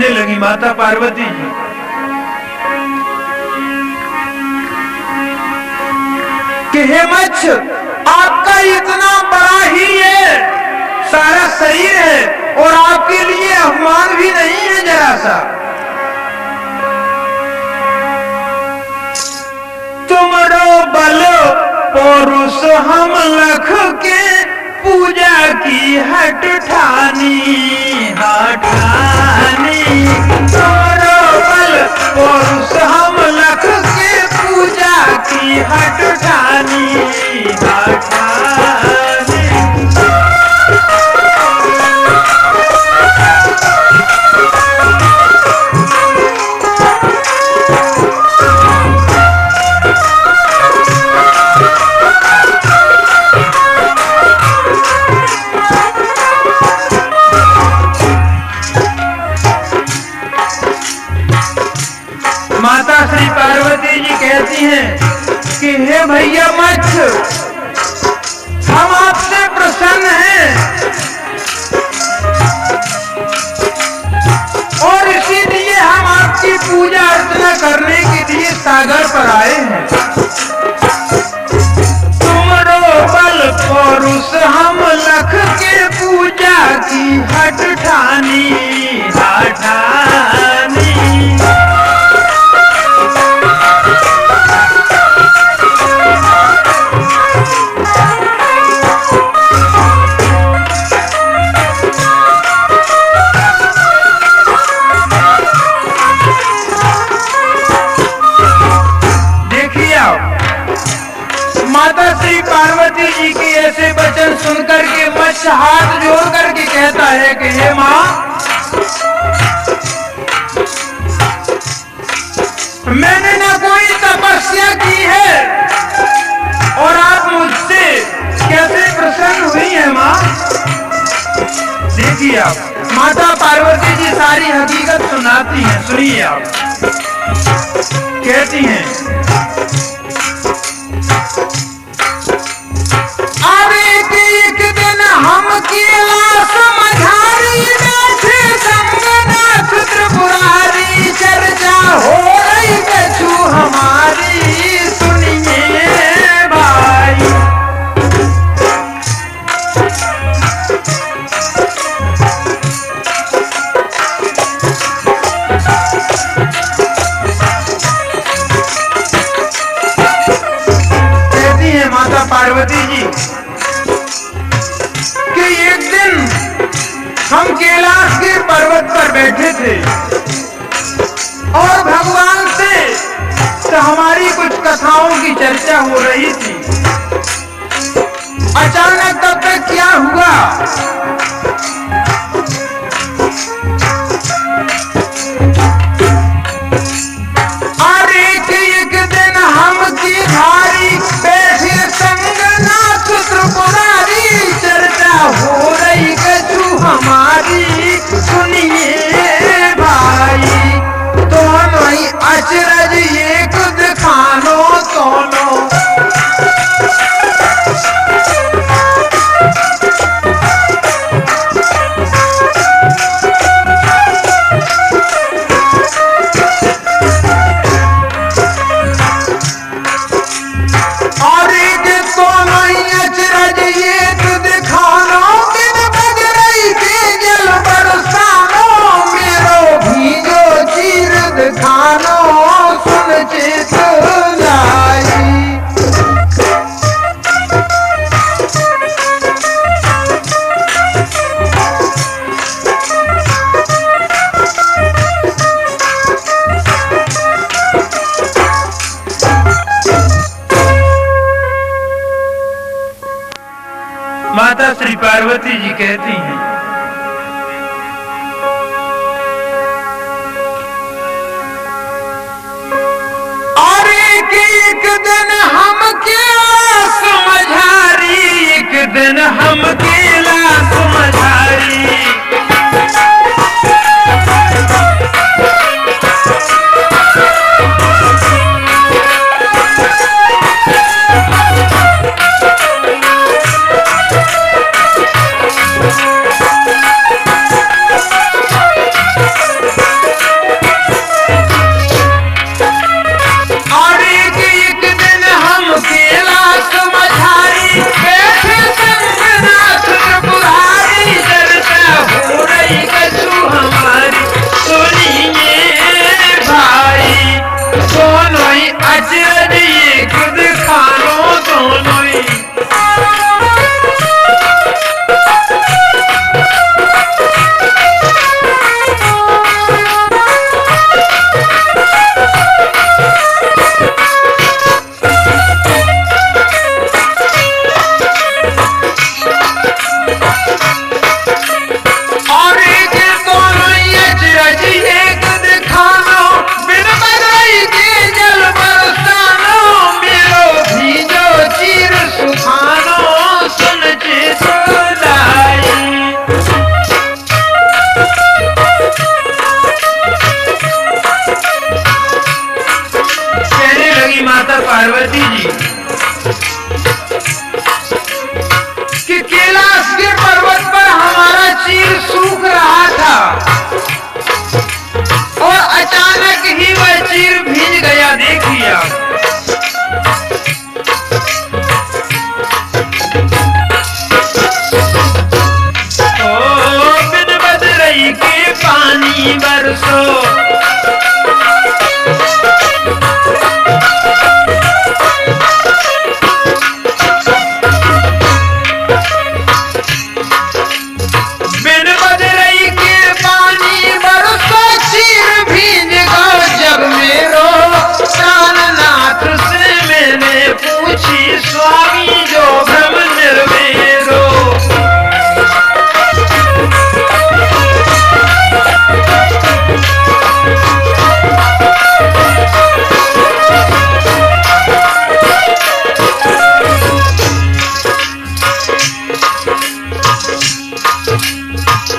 कहने लगी माता पार्वती जी, कि हे मच्छ, आपका इतना बड़ा ही ये सारा शरीर है और आपके लिए अपमान भी नहीं है जरा सा। तुमरो बल पौरुष हम लख के पूजा की हट ठानी हठानी। तुमरो बल पौरुष हम लख के पूजा की हट ठानी हठानी। माता श्री पार्वती जी कहती हैं कि हे भैया मच्छ, हम आपसे प्रसन्न हैं और इसीलिए हम आपकी पूजा अर्चना करने के लिए सागर पर आए हैं। तुमरो बल पौरुष हम लख के पूजा की हट ठानी हठानी। माता श्री पार्वती जी के ऐसे वचन सुनकर के मत्स्य हाथ जोड़ करके कहता है कि हे माँ, मैंने ना कोई तपस्या की है और आप मुझसे कैसे प्रसन्न हुई है माँ। देखिए आप, माता पार्वती जी सारी हकीकत सुनाती हैं, सुनिए आप। कहती हैं, एक दिन हम कैलाश मझारी बैठे संगनाथ त्रिपुरारी, चर्चा हो रही कछु हमारी, सुनिए भाई। कहती है माता पार्वती जी कि एक दिन हम कैलाश के पर्वत पर बैठे थे और भगवान से हमारी कुछ कथाओं की चर्चा हो रही थी। अचानक तब तक क्या हुआ, अरे एक दिन हम की भारी बैठे संगनाथ त्रिपुरारी, चर्चा हो रही कछु हमारी, सुनिए भाई। दोनों ही अचरज एक दिखानो दोनों, माता श्री पार्वती जी कहती हैं, और एक दिन हम कैलाश मझारी, एक दिन हम कैलाश मझारी, पानी बरसो। बिन बदरई के पानी बरसो, चीर भीज गो जब मेरो। प्राणनाथ से मैंने पूछी, स्वामी जो भ्रम निर्वेरो।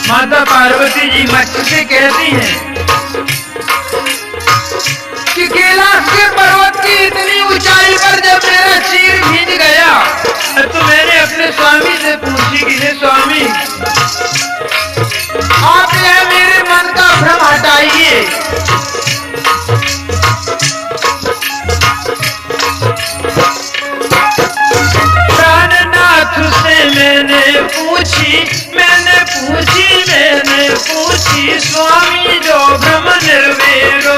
माता पार्वती जी मत्स्य से कहती हैं कि कैलाश के पर्वत की इतनी ऊंचाई पर जब मेरा चीर भीज गया तो मैंने अपने स्वामी से पूछी कि हे स्वामी, आप यह मेरे मन का भ्रम हटाइए। प्राणनाथ से मैंने पूछी, स्वामी जो भ्रम निर्वेरो।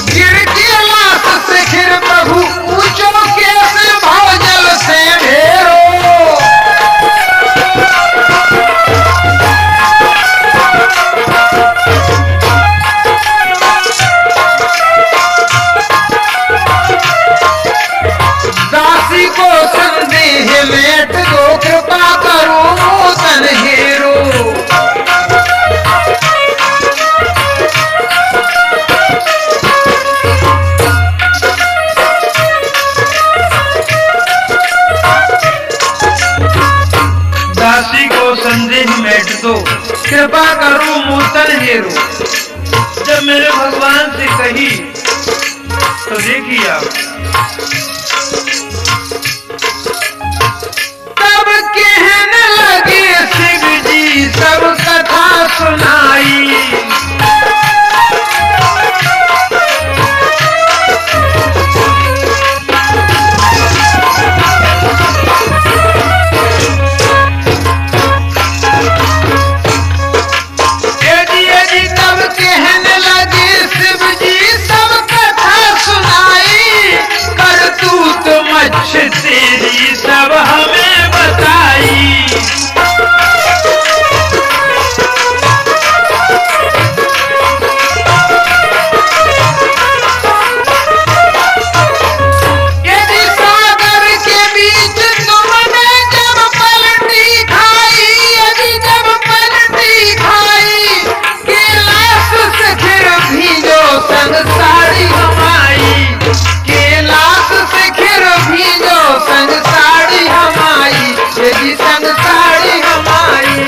गिर कैलाश से गिर प्रभु, ऊंचो कैसे भाव जल से ढेरो। दासी को संदेह मेट दो, कृपा करो नूतन हेरो। दासी को संदेह मेट दो, कृपा करो नूतन हेरो। जब मेरे भगवान से कही तो देखिए आप, तब कहने लगे शिव जी सब कथा सुनाई। तब कहने लगे शिव जी सब कथा सुनाई। करतूत मच्छ तेरी सब हमें बताई। यदि सागर के बीच तुमने जब पलटी खाई, यदि जब पलटी खाई, कैलाश से फिर भीजो संग साड़ी हमारी। कैलाश से फिर भीजो संग साड़ी हमारी, यदि संग साड़ी हमारी।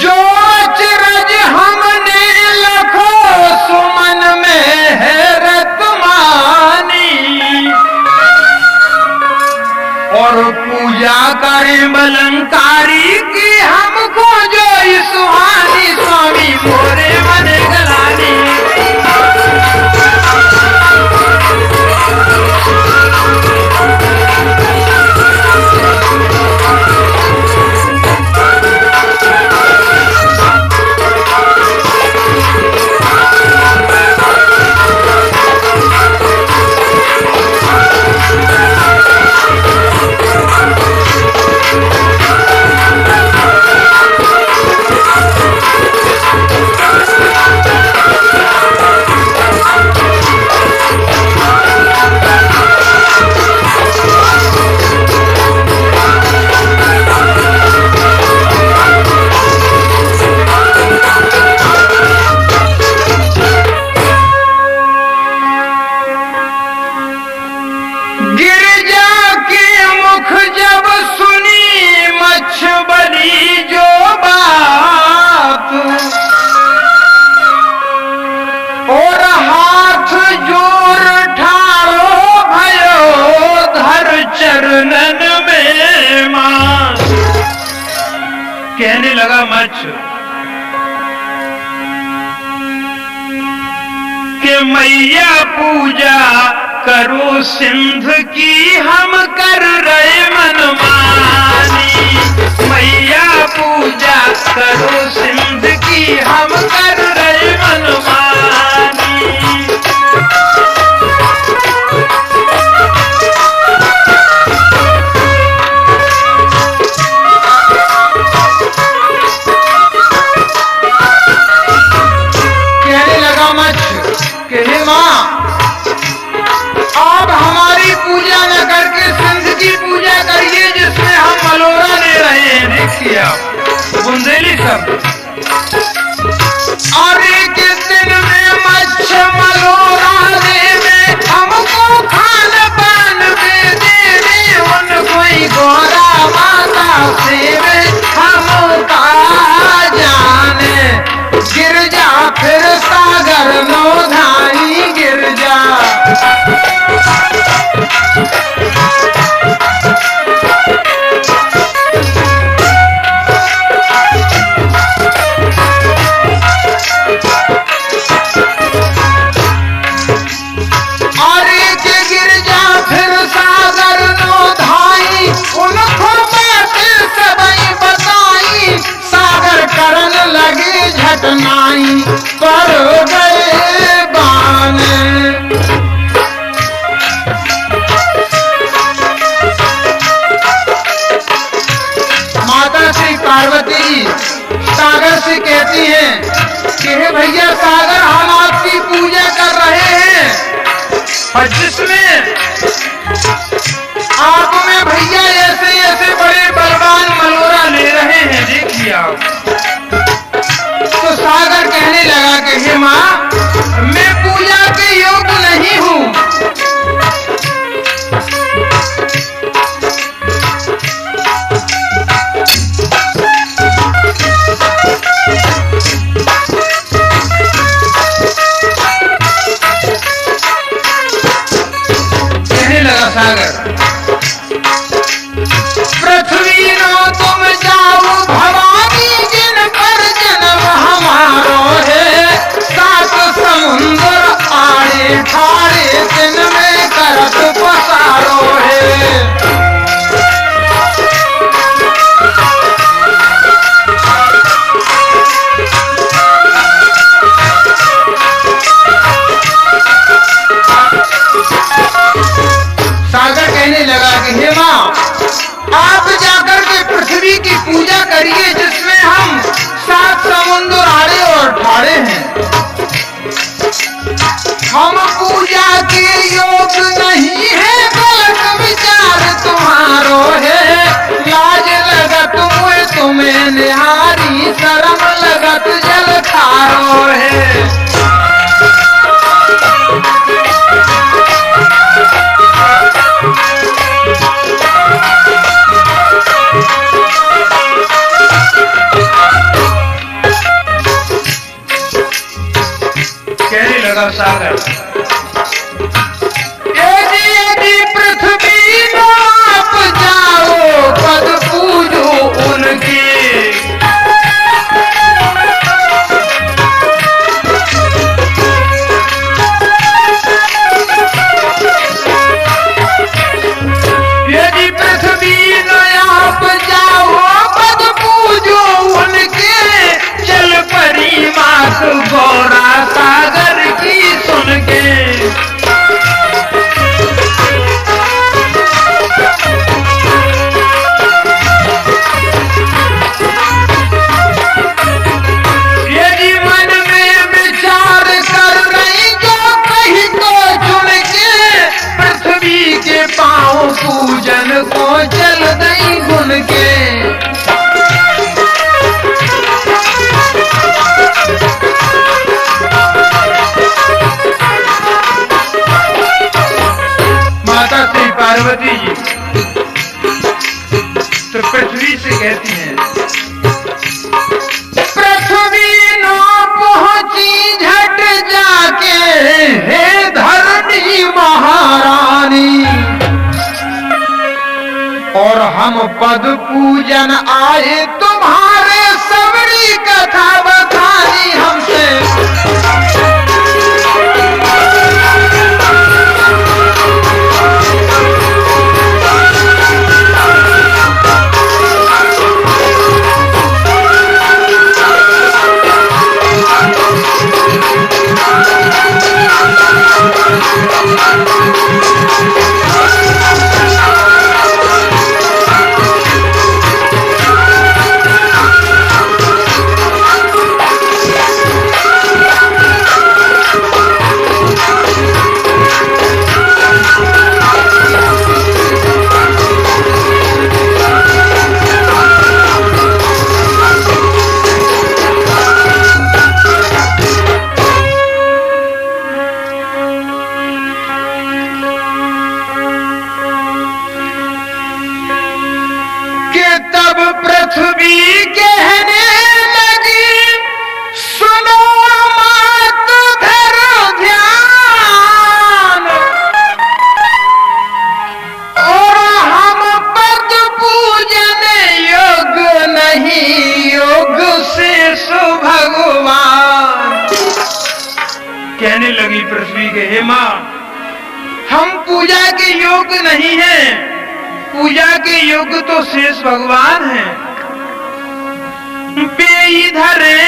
जो अचरज हमने लखो सुमन में हैरत मानी, और पूजा करें बलंकारी की हमको जो सुहानी। स्वामी मोरे मन गलानी। लगा मच्छ कि मैया पूजा करो सिंध की हम कर रहे मनमानी। मैया पूजा करो सिंध की हम कर रहे मनमानी। कहने लगा मच्छ कि हे माँ, आप हमारी पूजा न करके सिंध की पूजा करिए जिसमें हम मलोरा ले रहे हैं। देखिए आप बुंदेली शब्द। और एक दिन में मच्छ मलोरा देवे, हमको खान पान में देवे, उन कोई गोरा माता सेवे, हम का जाने गिरजा फिर सागर नौधाई गिरजा। घटनाई पर गए बान। माता श्री पार्वती सागर से कहती हैं कि हे भैया सागर, हम आपकी पूजा कर रहे हैं और जिसमें आप में भैया ऐसे ऐसे बड़े बलवान मलोरा ले रहे हैं। देखिए आप। तो सागर कहने लगा कि हे माँ, मैं पूजा के योग्य नहीं हूँ। कहने लगा सागर, पृथ्वी नो तुम जाओ भवानी, जिन पर जन्म हमारो है, सात समुंदर आड़े ठाड़े दिन में करत पसारो है। सागर कहने लगा कि हे माँ, आप जाकर के पृथ्वी की पूजा करिए जिसमें हम सात समुद्र आड़े और ठाड़े हैं। हम पूजा के योग नहीं है, गलत विचार तुम्हारो है, लाज लगत मुझे तुम्हें निहारी, शर्म लगत जल खारो है। कहने लगा सागर, यदि पृथ्वी आप जाओ, पद पूजो उनके, यदि पृथ्वी आप जाओ, पद पूजो उनके, चल परी मात गौरा सागर की सुन के। यदि मन में विचार कर रही जो कहीं को चुन के, पृथ्वी के पांव पूजन को चल दई गुन के। माता श्री पार्वती जी तो पृथ्वी से कहती हैं, पृथ्वी नो पहुंची झट जाके, हे धरणी महारानी, और हम पद पूजन आए तुम्हारे कथा बखानी हमसे। तब पृथ्वी कहने लगी, सुनो मत धरो ध्यान, और हम पद पूजन योग नहीं, योग शेष भगवान। कहने लगी पृथ्वी के, हे मां, हम पूजा के योग नहीं हैं, पूजा के योग तो शेष भगवान हैं। बेइधरे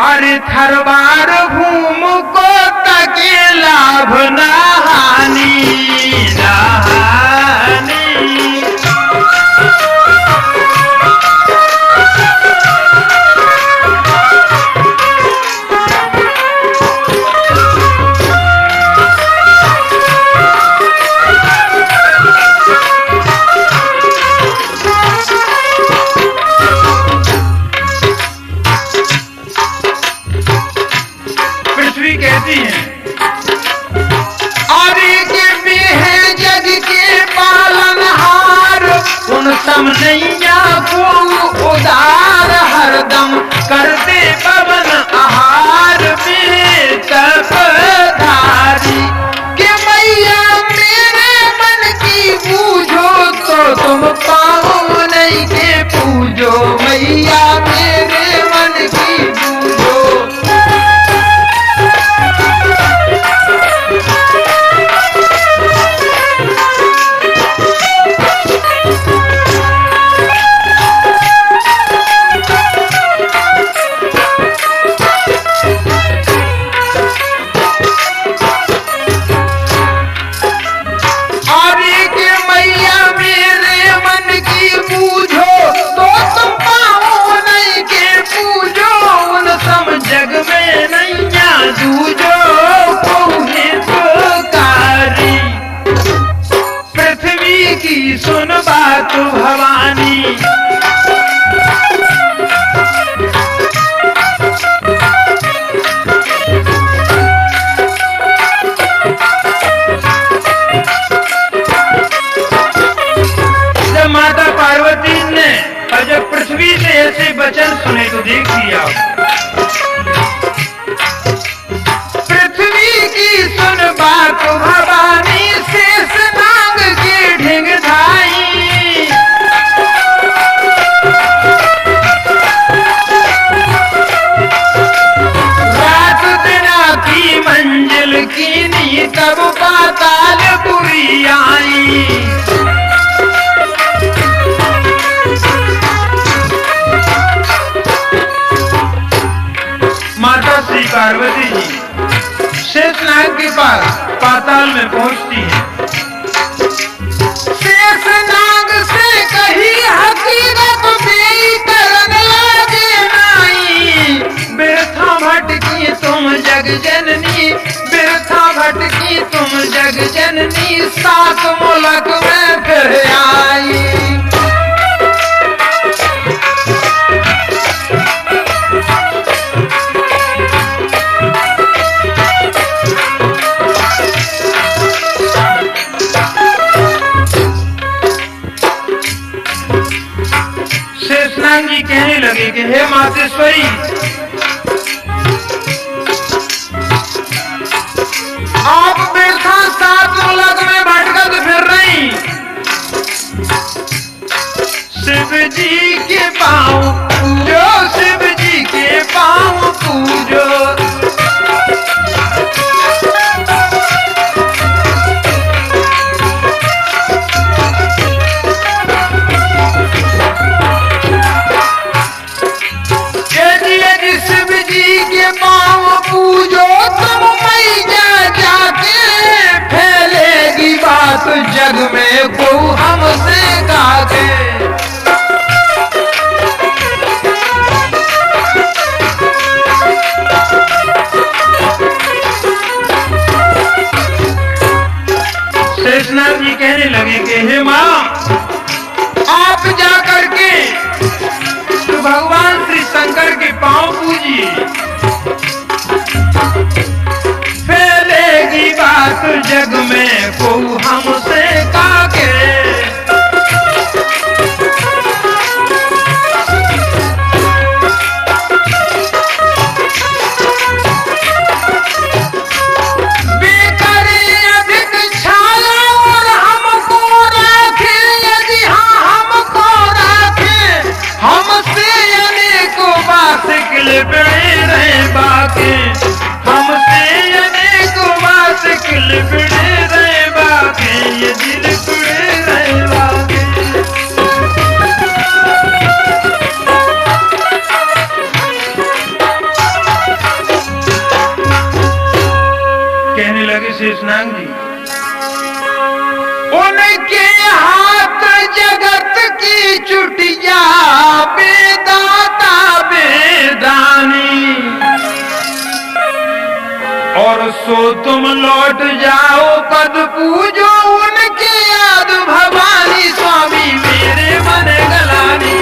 अरे थरवार भूम को तके लाभ ना हानि, ना हानि। कहती हैं, आदि के भी है जग के पालनहार, उन सब नैया को उदार, हरदम करते पवन आहार में तपधारी। के मैया मेरे मन की बूझो, तो तुम पाओ नहीं के पूजो, मैया मेरे मन की बूझो। जग में नैया दूजो पहुने पुकारी, पृथ्वी की सुन बात भवानी। जब माता पार्वती ने और जब पृथ्वी से ऐसे वचन सुने तो देख लिया, पृथ्वी की सुन बात भवानी, शेष नाग की ढिंग धाई। रात दिना की मंजिल कीनी, तब पातालपुरी आई। माता श्री पार्वती जी शेषनाग के पास पाताल में पहुंचती है। शेषनाग से कही हकीकत करने लगे नाई, बिरथा भटकी तुम जग जननी, बिरथा भटकी तुम जग जननी, सात मुलक में फिर आई। शेषनाग जी कहने लगे कि हे मातेश्वरी, आप बेथा सात मुलक में भटकत फिर रही, शिव जी के पाँव जो शिव जी के पाँव पूजो। यदि शिव जी के पाँव पूजो तुम मैया जाके, फैलेगी बात जग में को हमसे गाके। शेषनाग जी कहने लगे कि हे माँ, आप जाकर के तो भगवान श्री शंकर के पांव पूजिए, फैलेगी बात जग में को हमसे काके। बेकरी अधिक छाया और हमको राखे, यदि हाँ हमको राखे, हमसे अनेकों बासिकल बिड़े रहे बाके। हमसे अनेक वासिकल बिड़े रहे बाके, ये दिल बिड़े रहे बाके। कहने लगे शेषनाग जी, उनके हाथ जगत की चुटिया, बेदाता बेदानी। और सो तुम लौट जाओ पद पूजो उनके याद भवानी, स्वामी मेरे मन गलानी।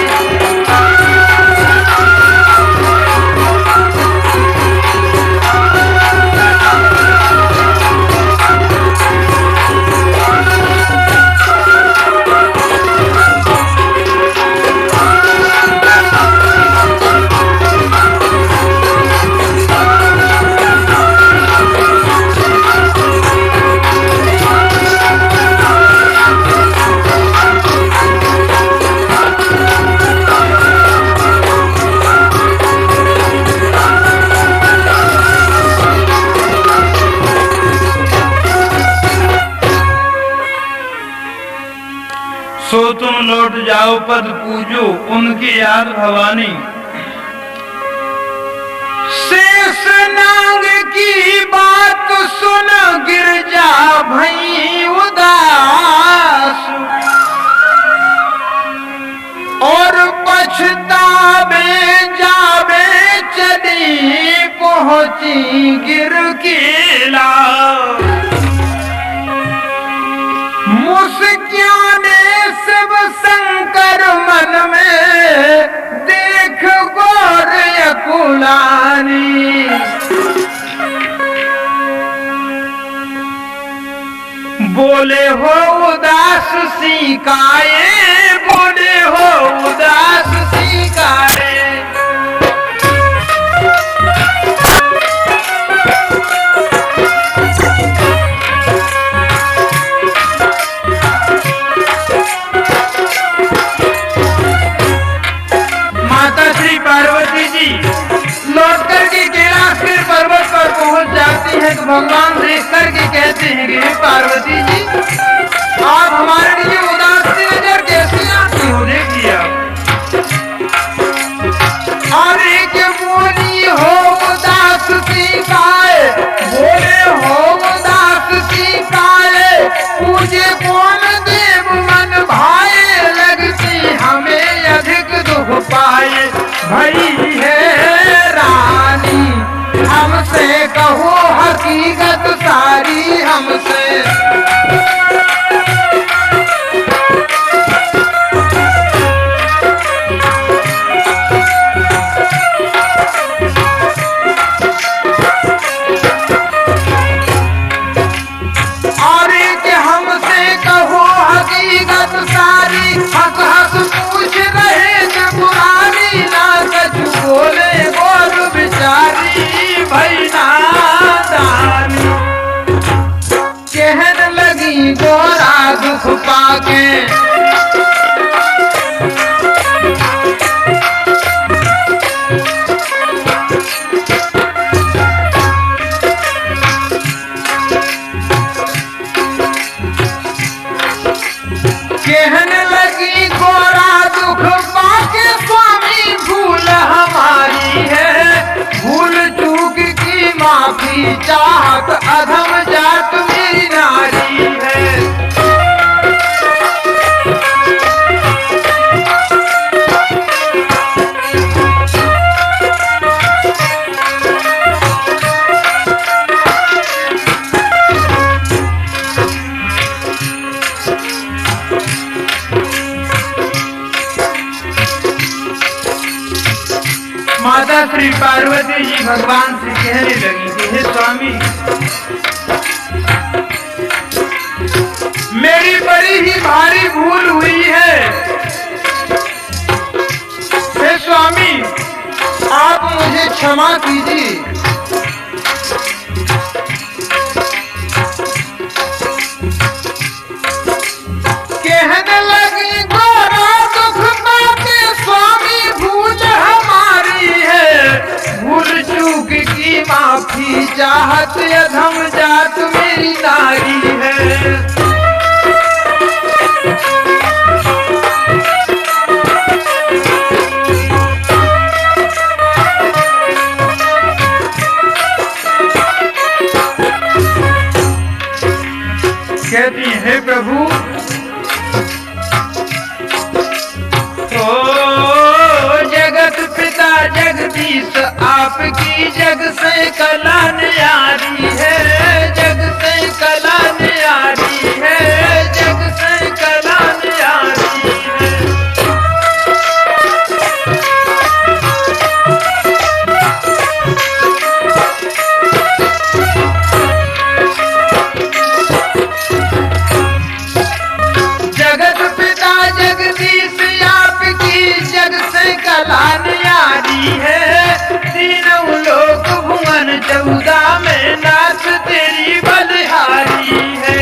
सो तुम लौट जाओ पद पूजो उनकी याद भवानी। शेषनाग की बात सुन गिरजा भई उदास, और पछतावे जावे चली पहुंची गिर किला। मुस्कियाने शिव शंकर मन में देख गौर अकुलानी। बोले हो उदास सिकाए, बोले हो उदास सिकाए। माता श्री पार्वती जी लौट करके कैलाश के पर्वत पर पहुंच जाती है तो भगवान देख करके कहते हैं कि हे पार्वती जी, आप हमारे लिए उदास सी नजर कैसी आती हो? देखिए आप, अरे के बोली हो उदास सी काए, बोले हो उदास सी काए। पूजे कौन देव मन भाए, लगती हमें अधिक दुख पाए। भई है रानी हमसे कहो हकीकत सारी, हमसे माता श्री पार्वती जी भगवान से कहने लगी कि हे स्वामी, मेरी बड़ी ही भारी भूल हुई है। हे स्वामी, आप मुझे क्षमा कीजिए। कहने लगी गोरा दुख पाके स्वामी, भूल हमारी है, भूल चूक की माफी चाहत अधम जात मेरी नारी है। कहती है प्रभु, ओ जगत पिता जगदीश आपकी जग से कला न्यारी है, जग से कला न्यारी है, जग से कला न्यारी है। जगत पिता जगदीश आपकी जग से कला न्यारी है, तीनों लोक भुवन 14 में नाथ तेरी बलिहारी है।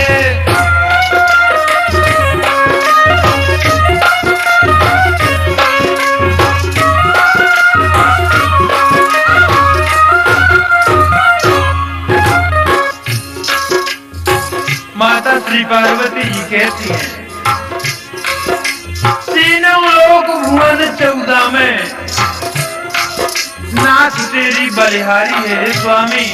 माता श्री पार्वती जी कहती हैं, तीनों लोक भुवन 14 में नाथ तेरी बलिहारी है। स्वामी,